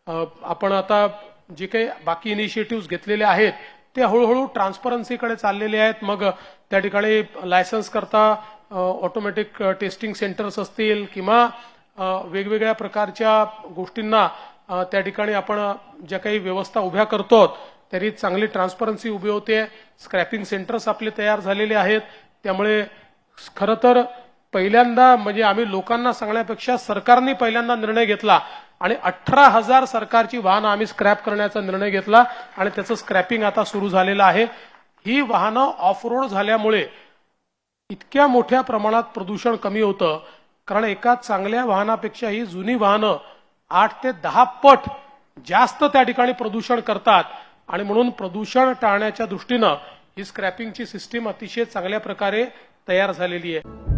आपण आता जे काही बाकी इनिशिएटिव्ह घेतलेले आहेत ते हळूहळू ट्रान्सपरन्सीकडे चाललेले आहेत। मग त्या ठिकाणी लायसन्स करता ऑटोमॅटिक टेस्टिंग सेंटर्स असतील किंवा वेगवेगळ्या प्रकारच्या गोष्टींना त्या ठिकाणी आपण ज्या काही व्यवस्था उभ्या करतो तरी चांगली ट्रान्सपरन्सी उभी होते। स्क्रॅपिंग सेंटर्स आपले तयार झालेले आहेत। त्यामुळे खरं तर पहिल्यांदा म्हणजे आम्ही लोकांना सांगण्यापेक्षा सरकारने पहिल्यांदा निर्णय घेतला आणि 18,000 सरकारची वाहनं आम्ही स्क्रॅप करण्याचा निर्णय घेतला आणि त्याचं स्क्रॅपिंग आता सुरू झालेलं आहे। ही वाहनं ऑफ रोड झाल्यामुळे इतक्या मोठ्या प्रमाणात प्रदूषण कमी होतं, कारण एका चांगल्या वाहनापेक्षा ही जुनी वाहनं 8 ते 10 पट जास्त त्या ठिकाणी प्रदूषण करतात आणि म्हणून प्रदूषण टाळण्याच्या दृष्टीनं ही स्क्रॅपिंगची सिस्टीम अतिशय चांगल्या प्रकारे तयार झालेली आहे।